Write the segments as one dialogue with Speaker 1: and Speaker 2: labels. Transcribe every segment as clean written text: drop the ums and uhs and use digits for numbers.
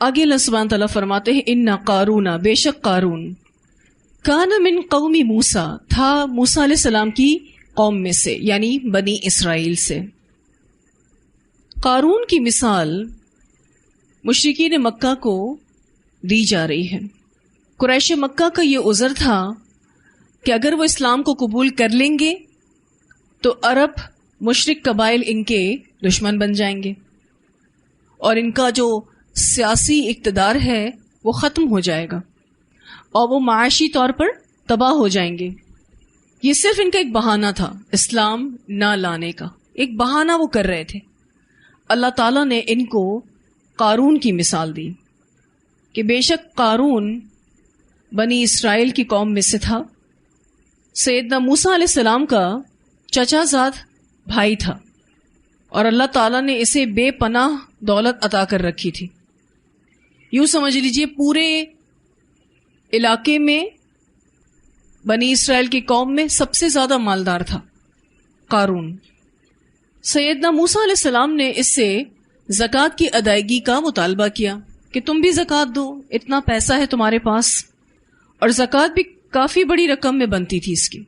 Speaker 1: آگے اللہ سبحانہ تعالیٰ فرماتے ہیں ان قارون، بے شک قارون، کان من قوم موسیٰ، تھا موسیٰ علیہ السلام کی قوم میں سے، یعنی بنی اسرائیل سے۔ قارون کی مثال مشرکین مکہ کو دی جا رہی ہے۔ قریش مکہ کا یہ عذر تھا کہ اگر وہ اسلام کو قبول کر لیں گے تو عرب مشرک قبائل ان کے دشمن بن جائیں گے اور ان کا جو سیاسی اقتدار ہے وہ ختم ہو جائے گا اور وہ معاشی طور پر تباہ ہو جائیں گے۔ یہ صرف ان کا ایک بہانہ تھا اسلام نہ لانے کا، ایک بہانہ وہ کر رہے تھے۔ اللہ تعالیٰ نے ان کو قارون کی مثال دی کہ بے شک قارون بنی اسرائیل کی قوم میں سے تھا، سیدنا موسیٰ علیہ السلام کا چچا زاد بھائی تھا، اور اللہ تعالیٰ نے اسے بے پناہ دولت عطا کر رکھی تھی۔ یوں سمجھ لیجئے پورے علاقے میں بنی اسرائیل کی قوم میں سب سے زیادہ مالدار تھا قارون۔ سیدنا موسیٰ علیہ السلام نے اس سے زکوٰۃ کی ادائیگی کا مطالبہ کیا کہ تم بھی زکوٰۃ دو، اتنا پیسہ ہے تمہارے پاس، اور زکوٰۃ بھی کافی بڑی رقم میں بنتی تھی اس کی،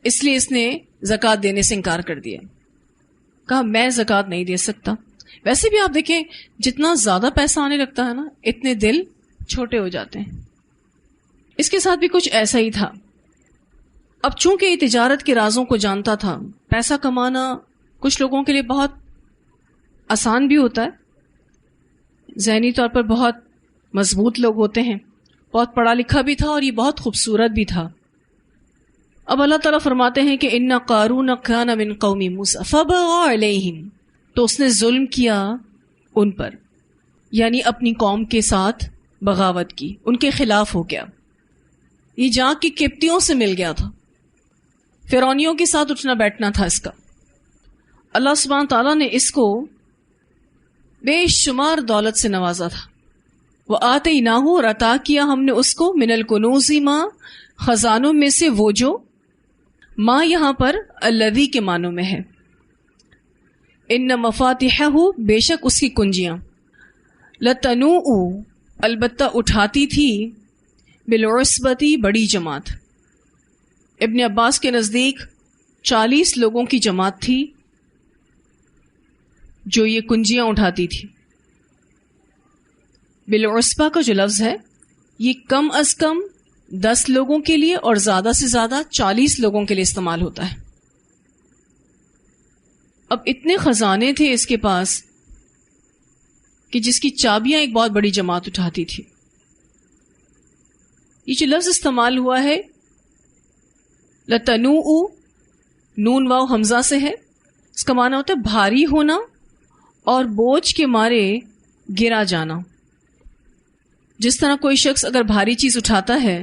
Speaker 1: اس لیے اس نے زکوٰۃ دینے سے انکار کر دیا، کہا میں زکوٰۃ نہیں دے سکتا۔ ویسے بھی آپ دیکھیں جتنا زیادہ پیسہ آنے لگتا ہے نا اتنے دل چھوٹے ہو جاتے ہیں۔ اس کے ساتھ بھی کچھ ایسا ہی تھا۔ اب چونکہ یہ تجارت کے رازوں کو جانتا تھا، پیسہ کمانا کچھ لوگوں کے لیے بہت آسان بھی ہوتا ہے، ذہنی طور پر بہت مضبوط لوگ ہوتے ہیں، بہت پڑھا لکھا بھی تھا اور یہ بہت خوبصورت بھی تھا۔ اب اللہ تعالیٰ فرماتے ہیں کہ ان قارون کان من قوم موسیٰ فبغى علیہم، تو اس نے ظلم کیا ان پر، یعنی اپنی قوم کے ساتھ بغاوت کی، ان کے خلاف ہو گیا۔ یہ جا کے قبطیوں سے مل گیا تھا، فرعونیوں کے ساتھ اٹھنا بیٹھنا تھا اس کا۔ اللہ سبحانہ تعالیٰ نے اس کو بے شمار دولت سے نوازا تھا۔ وَآتَيْنَاهُ، اور عطا کیا ہم نے اس کو، من الکنوز ما، خزانوں میں سے وہ جو، ما یہاں پر الذی کے معنوں میں ہے، ان مفاتحہ، بے شک اس کی کنجیاں، لتنوء، البتہ اٹھاتی تھی، بالعصبتی، بڑی جماعت۔ ابن عباس کے نزدیک 40 لوگوں کی جماعت تھی جو یہ کنجیاں اٹھاتی تھی۔ بالعصبہ کا جو لفظ ہے یہ کم از کم 10 لوگوں کے لیے اور زیادہ سے زیادہ 40 لوگوں کے لیے استعمال ہوتا ہے۔ اب اتنے خزانے تھے اس کے پاس کہ جس کی چابیاں ایک بہت بڑی جماعت اٹھاتی تھی۔ یہ جو لفظ استعمال ہوا ہے لتنوء، نون واو حمزہ سے ہے، اس کا معنی ہوتا ہے بھاری ہونا اور بوجھ کے مارے گرا جانا۔ جس طرح کوئی شخص اگر بھاری چیز اٹھاتا ہے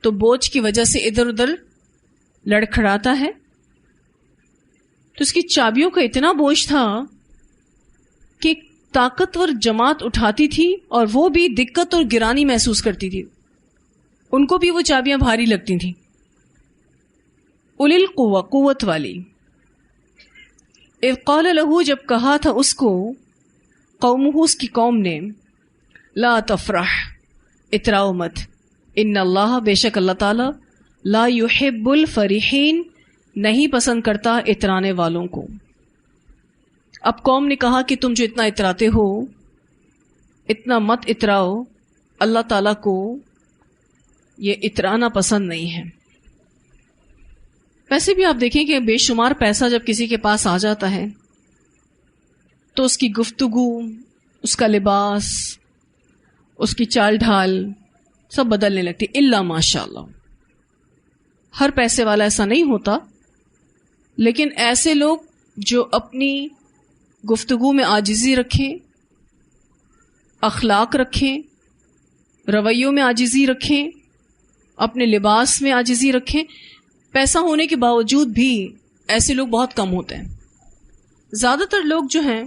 Speaker 1: تو بوجھ کی وجہ سے ادھر ادھر لڑکھڑاتا ہے، تو اس کی چابیوں کا اتنا بوجھ تھا کہ ایک طاقتور جماعت اٹھاتی تھی اور وہ بھی دقت اور گرانی محسوس کرتی تھی، ان کو بھی وہ چابیاں بھاری لگتی تھیں۔ اولی القوہ، قوت والی۔ اذ قال له، جب کہا تھا اس کو، قومہ، اس کی قوم نے، لا تفرح، اتراؤ مت، ان اللہ، بے شک اللہ تعالی، لا يحب الفرحین، نہیں پسند کرتا اترانے والوں کو۔ اب قوم نے کہا کہ تم جو اتنا اتراتے ہو اتنا مت اتراؤ، اللہ تعالیٰ کو یہ اترانا پسند نہیں ہے۔ ویسے بھی آپ دیکھیں کہ بے شمار پیسہ جب کسی کے پاس آ جاتا ہے تو اس کی گفتگو، اس کا لباس، اس کی چال ڈھال سب بدلنے لگتی، الا ماشاء اللہ۔ ہر پیسے والا ایسا نہیں ہوتا، لیکن ایسے لوگ جو اپنی گفتگو میں عاجزی رکھیں، اخلاق رکھیں، رویوں میں عاجزی رکھیں، اپنے لباس میں عاجزی رکھیں، پیسہ ہونے کے باوجود بھی ایسے لوگ بہت کم ہوتے ہیں۔ زیادہ تر لوگ جو ہیں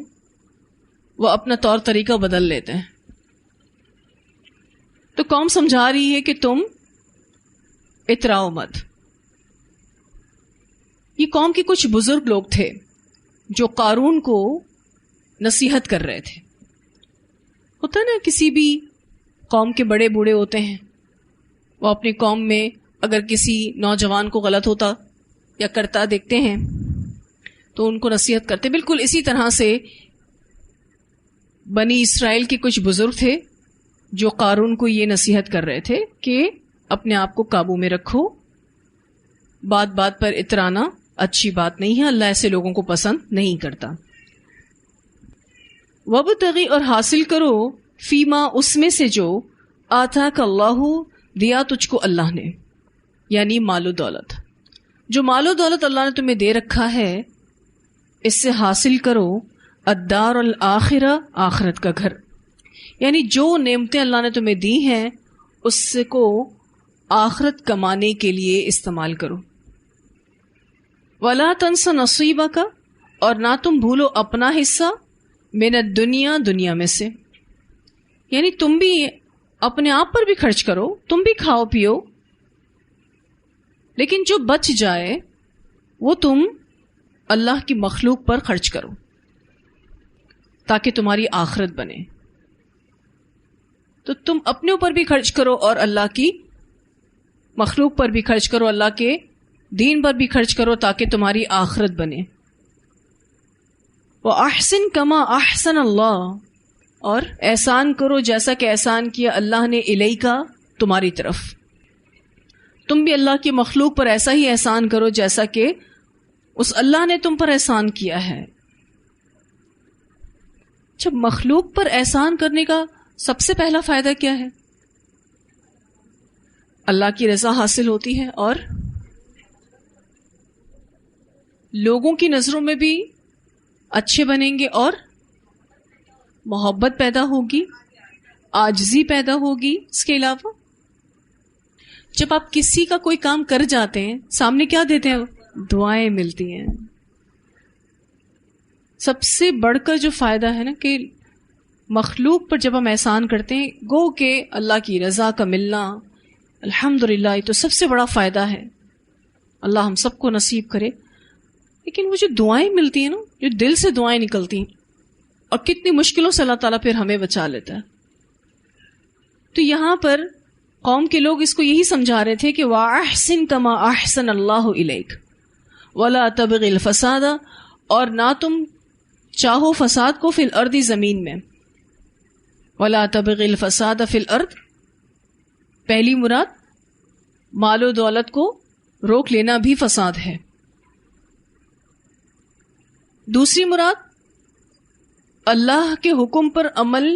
Speaker 1: وہ اپنا طور طریقہ بدل لیتے ہیں۔ تو قوم سمجھا رہی ہے کہ تم اتراؤ مت۔ یہ قوم کے کچھ بزرگ لوگ تھے جو قارون کو نصیحت کر رہے تھے۔ ہوتا ہے نا کسی بھی قوم کے بڑے بوڑھے ہوتے ہیں، وہ اپنی قوم میں اگر کسی نوجوان کو غلط ہوتا یا کرتا دیکھتے ہیں تو ان کو نصیحت کرتے. بالکل اسی طرح سے بنی اسرائیل کے کچھ بزرگ تھے جو قارون کو یہ نصیحت کر رہے تھے کہ اپنے آپ کو قابو میں رکھو، بات بات پر اترانا اچھی بات نہیں ہے، اللہ ایسے لوگوں کو پسند نہیں کرتا. وابتغی اور حاصل کرو فیما اس میں سے جو آتاک اللہ دیا تجھ کو اللہ نے، یعنی مال و دولت. جو مال و دولت اللہ نے تمہیں دے رکھا ہے اس سے حاصل کرو الدار الآخرہ، آخرت کا گھر. یعنی جو نعمتیں اللہ نے تمہیں دی ہیں اس کو آخرت کمانے کے لیے استعمال کرو. ولا تنس نصیبک، اور نہ تم بھولو اپنا حصہ من الدنیا، دنیا میں سے. یعنی تم بھی اپنے آپ پر بھی خرچ کرو، تم بھی کھاؤ پیو، لیکن جو بچ جائے وہ تم اللہ کی مخلوق پر خرچ کرو تاکہ تمہاری آخرت بنے. تو تم اپنے اوپر بھی خرچ کرو اور اللہ کی مخلوق پر بھی خرچ کرو، اللہ کے دین پر بھی خرچ کرو تاکہ تمہاری آخرت بنے. وَأَحْسِن كَمَا أَحْسَنَ اللَّهُ، اور احسان کرو جیسا کہ احسان کیا اللہ نے الیکا، تمہاری طرف. تم بھی اللہ کی مخلوق پر ایسا ہی احسان کرو جیسا کہ اس اللہ نے تم پر احسان کیا ہے. جب مخلوق پر احسان کرنے کا سب سے پہلا فائدہ کیا ہے؟ اللہ کی رضا حاصل ہوتی ہے اور لوگوں کی نظروں میں بھی اچھے بنیں گے اور محبت پیدا ہوگی، عاجزی پیدا ہوگی. اس کے علاوہ جب آپ کسی کا کوئی کام کر جاتے ہیں سامنے کیا دیتے ہیں؟ دعائیں ملتی ہیں. سب سے بڑھ کر جو فائدہ ہے نا کہ مخلوق پر جب ہم احسان کرتے ہیں گو کہ اللہ کی رضا کا ملنا، الحمدللہ، یہ تو سب سے بڑا فائدہ ہے. اللہ ہم سب کو نصیب کرے. لیکن وہ جو دعائیں ملتی ہیں نا، جو دل سے دعائیں نکلتی ہیں، اور کتنی مشکلوں سے اللہ تعالیٰ پھر ہمیں بچا لیتا ہے. تو یہاں پر قوم کے لوگ اس کو یہی سمجھا رہے تھے کہ وَأَحْسِن كَمَا أَحْسَنَ اللَّهُ إِلَيْكَ وَلَا تَبْغِ الْفَسَادَ، اور نہ تم چاہو فساد کو فی الارض، زمین میں. وَلَا تَبْغِ الْفَسَادَ فِي الْأَرْضِ، پہلی مراد مال و دولت کو روک لینا بھی فساد ہے. دوسری مراد اللہ کے حکم پر عمل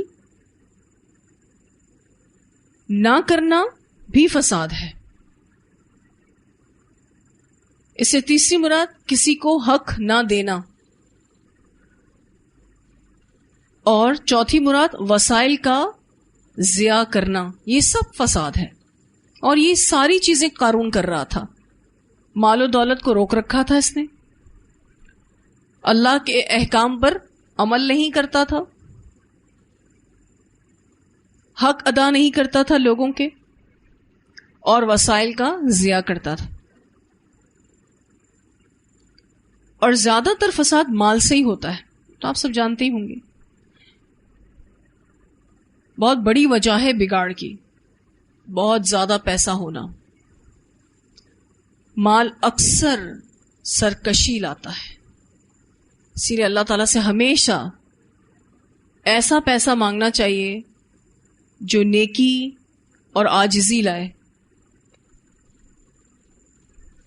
Speaker 1: نہ کرنا بھی فساد ہے. اس سے تیسری مراد کسی کو حق نہ دینا، اور چوتھی مراد وسائل کا ضیاع کرنا. یہ سب فساد ہے، اور یہ ساری چیزیں قارون کر رہا تھا. مال و دولت کو روک رکھا تھا اس نے، اللہ کے احکام پر عمل نہیں کرتا تھا، حق ادا نہیں کرتا تھا لوگوں کے، اور وسائل کا ضیاع کرتا تھا. اور زیادہ تر فساد مال سے ہی ہوتا ہے، تو آپ سب جانتے ہی ہوں گے. بہت بڑی وجہ ہے بگاڑ کی بہت زیادہ پیسہ ہونا. مال اکثر سرکشی لاتا ہے، اسی لیے اللہ تعالیٰ سے ہمیشہ ایسا پیسہ مانگنا چاہیے جو نیکی اور عاجزی لائے،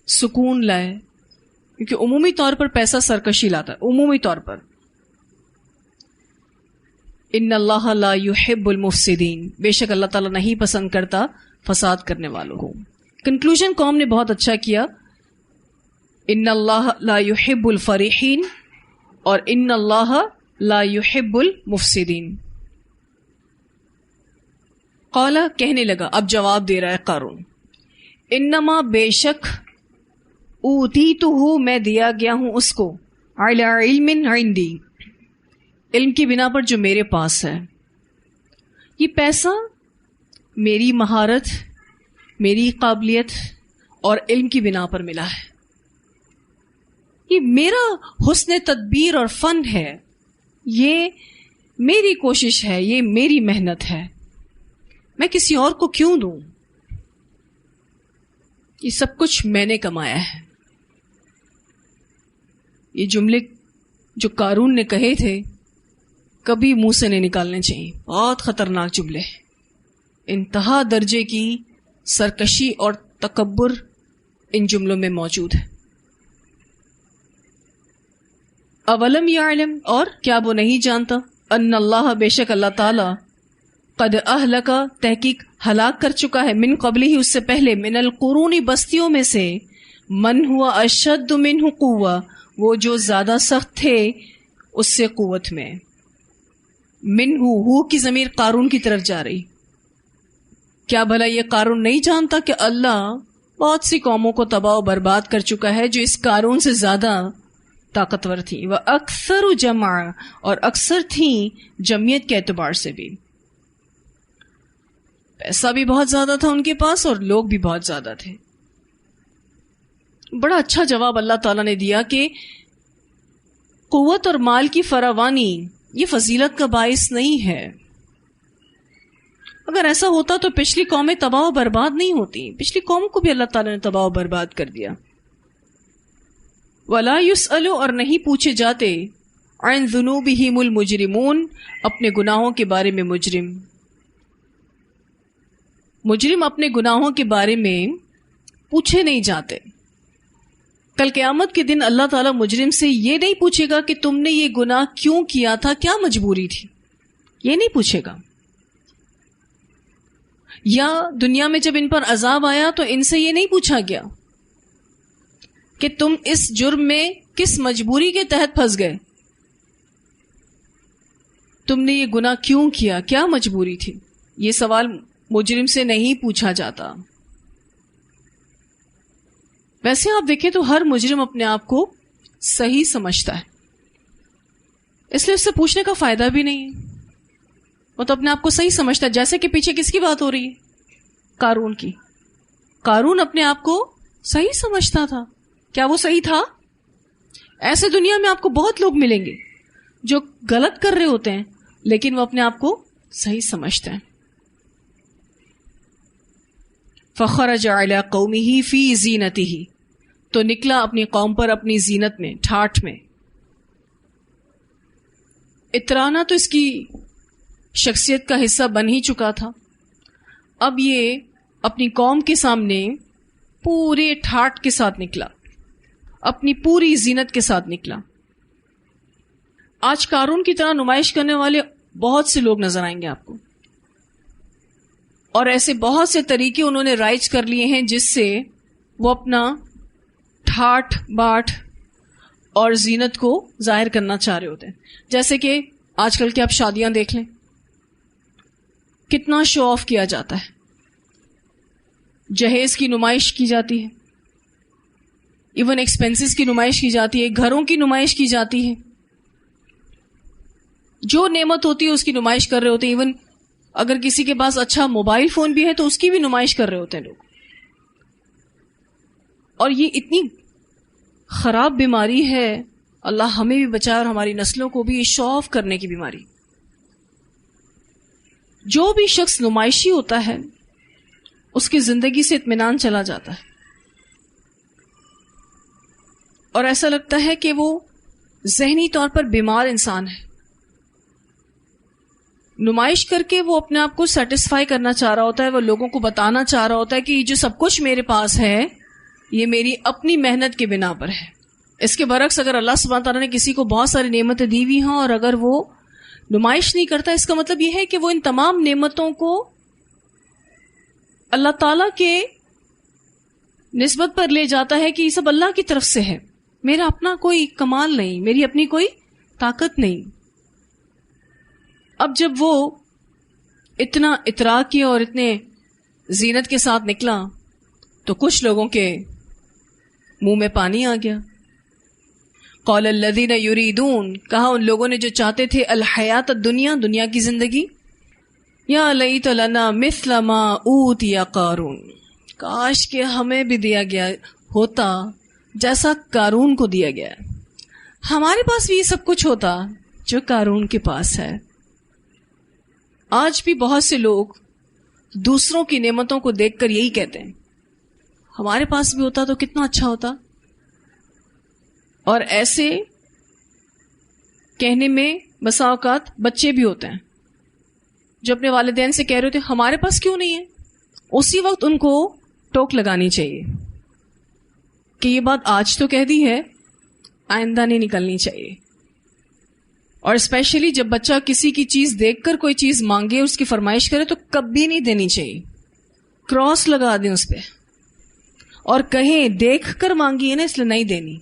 Speaker 1: سکون لائے. کیونکہ عمومی طور پر پیسہ سرکشی لاتا ہے، عمومی طور پر. ان اللہ لا يحب المفسدین، بے شک اللہ تعالیٰ نہیں پسند کرتا فساد کرنے والوں کو. کنکلوژن قوم نے بہت اچھا کیا. ان اللہ لا يحب الفریحین اور ان اللہ لا يحب المفسدین. قال، کہنے لگا، اب جواب دے رہا ہے قارون، انما بے شک اوتیتہ میں دیا گیا ہوں اس کو، علی علم عندی، علم کی بنا پر جو میرے پاس ہے. یہ پیسہ میری مہارت، میری قابلیت اور علم کی بنا پر ملا ہے. یہ میرا حسن تدبیر اور فن ہے. یہ میری کوشش ہے، یہ میری محنت ہے، میں کسی اور کو کیوں دوں؟ یہ سب کچھ میں نے کمایا ہے۔ یہ جملے جو قارون نے کہے تھے کبھی منہ سے نہیں نکالنے چاہیے، بہت خطرناک جملے، انتہا درجے کی سرکشی اور تکبر ان جملوں میں موجود ہے۔ اولم یعلم، اور کیا وہ نہیں جانتا، ان اللہ، بے شک اللہ تعالی، قد اہلک، تحقیق ہلاک کر چکا ہے، من قبل ہی، اس سے پہلے، من القرون، بستیوں میں سے، من ہوا اشد منہ قوہ، وہ جو زیادہ سخت تھے اس سے قوت میں۔ من ہو کی ضمیر قارون کی طرف جا رہی۔ کیا بھلا یہ قارون نہیں جانتا کہ اللہ بہت سی قوموں کو تباہ و برباد کر چکا ہے جو اس قارون سے زیادہ طاقتور تھیں، وہ اکثر جمع، اور اکثر تھیں جمعیت کے اعتبار سے بھی، پیسہ بھی بہت زیادہ تھا ان کے پاس اور لوگ بھی بہت زیادہ تھے۔ بڑا اچھا جواب اللہ تعالیٰ نے دیا کہ قوت اور مال کی فراوانی یہ فضیلت کا باعث نہیں ہے۔ اگر ایسا ہوتا تو پچھلی قومیں تباہ و برباد نہیں ہوتی، پچھلی قوموں کو بھی اللہ تعالیٰ نے تباہ و برباد کر دیا۔ وَلَا يُسْأَلُ، اور نہیں پوچھے جاتے، عن ذنوبہم المجرمون، اپنے گناہوں کے بارے میں مجرم اپنے گناہوں کے بارے میں پوچھے نہیں جاتے۔ کل قیامت کے دن اللہ تعالیٰ مجرم سے یہ نہیں پوچھے گا کہ تم نے یہ گناہ کیوں کیا تھا، کیا مجبوری تھی، یہ نہیں پوچھے گا۔ یا دنیا میں جب ان پر عذاب آیا تو ان سے یہ نہیں پوچھا گیا کہ تم اس جرم میں کس مجبوری کے تحت پھنس گئے، تم نے یہ گناہ کیوں کیا، کیا مجبوری تھی، یہ سوال مجرم سے نہیں پوچھا جاتا۔ ویسے آپ دیکھیں تو ہر مجرم اپنے آپ کو صحیح سمجھتا ہے، اس لیے اس سے پوچھنے کا فائدہ بھی نہیں ہے، وہ تو اپنے آپ کو صحیح سمجھتا ہے۔ جیسے کہ پیچھے کس کی بات ہو رہی ہے؟ قارون کی۔ قارون اپنے آپ کو صحیح سمجھتا تھا، کیا وہ صحیح تھا؟ ایسے دنیا میں آپ کو بہت لوگ ملیں گے جو غلط کر رہے ہوتے ہیں لیکن وہ اپنے آپ کو صحیح سمجھتے ہیں۔ فخرج علی قومہ فی زینتہ، تو نکلا اپنی قوم پر اپنی زینت میں، ٹھاٹھ میں۔ اترانا تو اس کی شخصیت کا حصہ بن ہی چکا تھا، اب یہ اپنی قوم کے سامنے پورے ٹھاٹ کے ساتھ نکلا، اپنی پوری زینت کے ساتھ نکلا۔ آج قارون کی طرح نمائش کرنے والے بہت سے لوگ نظر آئیں گے آپ کو، اور ایسے بہت سے طریقے انہوں نے رائج کر لیے ہیں جس سے وہ اپنا ٹھاٹ باٹ اور زینت کو ظاہر کرنا چاہ رہے ہوتے ہیں۔ جیسے کہ آج کل کے آپ شادیاں دیکھ لیں، کتنا شو آف کیا جاتا ہے، جہیز کی نمائش کی جاتی ہے، ایون ایکسپینسز کی نمائش کی جاتی ہے، گھروں کی نمائش کی جاتی ہے، جو نعمت ہوتی ہے اس کی نمائش کر رہے ہوتے ہیں، ایون اگر کسی کے پاس اچھا موبائل فون بھی ہے تو اس کی بھی نمائش کر رہے ہوتے ہیں لوگ۔ اور یہ اتنی خراب بیماری ہے، اللہ ہمیں بھی بچائے اور ہماری نسلوں کو بھی، یہ شو آف کرنے کی بیماری۔ جو بھی شخص نمائشی ہوتا ہے اس کی زندگی سے اطمینان چلا جاتا ہے، اور ایسا لگتا ہے کہ وہ ذہنی طور پر بیمار انسان ہے۔ نمائش کر کے وہ اپنے آپ کو سیٹسفائی کرنا چاہ رہا ہوتا ہے، وہ لوگوں کو بتانا چاہ رہا ہوتا ہے کہ یہ جو سب کچھ میرے پاس ہے یہ میری اپنی محنت کے بنا پر ہے۔ اس کے برعکس اگر اللہ سبحانہ تعالیٰ نے کسی کو بہت ساری نعمتیں دی ہوئی ہوں اور اگر وہ نمائش نہیں کرتا، اس کا مطلب یہ ہے کہ وہ ان تمام نعمتوں کو اللہ تعالیٰ کے نسبت پر لے جاتا ہے کہ یہ سب اللہ کی طرف سے ہے، میرا اپنا کوئی کمال نہیں، میری اپنی کوئی طاقت نہیں۔ اب جب وہ اتنا اترا کیا اور اتنے زینت کے ساتھ نکلا تو کچھ لوگوں کے منہ میں پانی آ گیا۔ قال الذین یریدون، کہا ان لوگوں نے جو چاہتے تھے، الحیات الدنیا، دنیا کی زندگی، یا لیت لنا مثل ما اوتی قارون، کاش کہ ہمیں بھی دیا گیا ہوتا جیسا قارون کو دیا گیا، ہمارے پاس بھی یہ سب کچھ ہوتا جو قارون کے پاس ہے۔ آج بھی بہت سے لوگ دوسروں کی نعمتوں کو دیکھ کر یہی کہتے ہیں ہمارے پاس بھی ہوتا تو کتنا اچھا ہوتا. اور ایسے کہنے میں بسا اوقات بچے بھی ہوتے ہیں جو اپنے والدین سے کہہ رہے ہوتے ہمارے پاس کیوں نہیں ہے. اسی وقت ان کو ٹوک لگانی چاہیے کہ یہ بات آج تو کہہ دی ہے، آئندہ نہیں نکلنی چاہیے. اور اسپیشلی جب بچہ کسی کی چیز دیکھ کر کوئی چیز مانگے، اس کی فرمائش کرے تو کبھی نہیں دینی چاہیے. کراس لگا دیں اس پہ اور کہیں دیکھ کر مانگی ہے نا اس لیے نہیں دینی.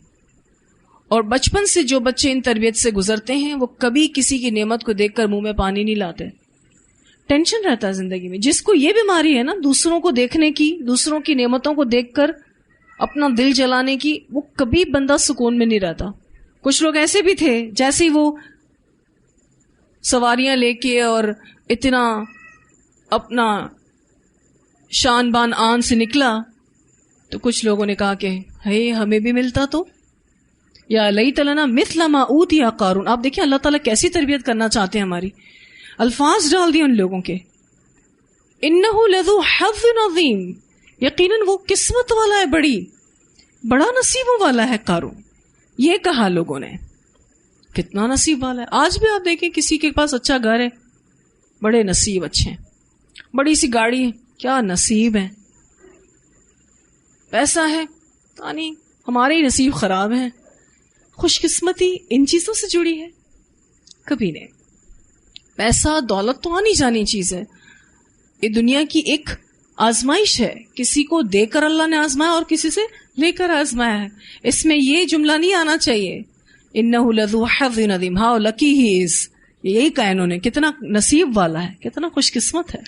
Speaker 1: اور بچپن سے جو بچے ان تربیت سے گزرتے ہیں وہ کبھی کسی کی نعمت کو دیکھ کر منہ میں پانی نہیں لاتے. ٹینشن رہتا ہے زندگی میں. جس کو یہ بیماری ہے نا دوسروں کو دیکھنے کی، دوسروں کی نعمتوں کو دیکھ کر اپنا دل جلانے کی، وہ کبھی بندہ سکون میں نہیں رہتا. کچھ لوگ ایسے بھی تھے جیسے ہی وہ سواریاں لے کے اور اتنا اپنا شان بان آن سے نکلا تو کچھ لوگوں نے کہا کہ ہے ہمیں بھی ملتا تو، یا لیت لنا مثل ما اوتی قارون. آپ دیکھیں اللہ تعالیٰ کیسی تربیت کرنا چاہتے ہیں ہماری. الفاظ ڈال دیے ان لوگوں کے، انہ لذو حظ عظیم، یقیناً وہ قسمت والا ہے، بڑا نصیبوں والا ہے قارون. یہ کہا لوگوں نے، کتنا نصیب والا ہے. آج بھی آپ دیکھیں کسی کے پاس اچھا گھر ہے، بڑے نصیب اچھے ہیں. بڑی سی گاڑی ہے، کیا نصیب ہے. پیسہ ہے، یعنی ہمارے ہی نصیب خراب ہیں. خوش قسمتی ان چیزوں سے جڑی ہے؟ کبھی نہیں. پیسہ دولت تو آنی جانی چیز ہے. یہ دنیا کی ایک آزمائش ہے. کسی کو دے کر اللہ نے آزمایا اور کسی سے لے کر آزمایا ہے. اس میں یہ جملہ نہیں آنا چاہیے انہ لذو حظ عظیم، ہاؤ لکی ہی از. یہی کہا انہوں نے، کتنا نصیب والا ہے، کتنا خوش قسمت ہے.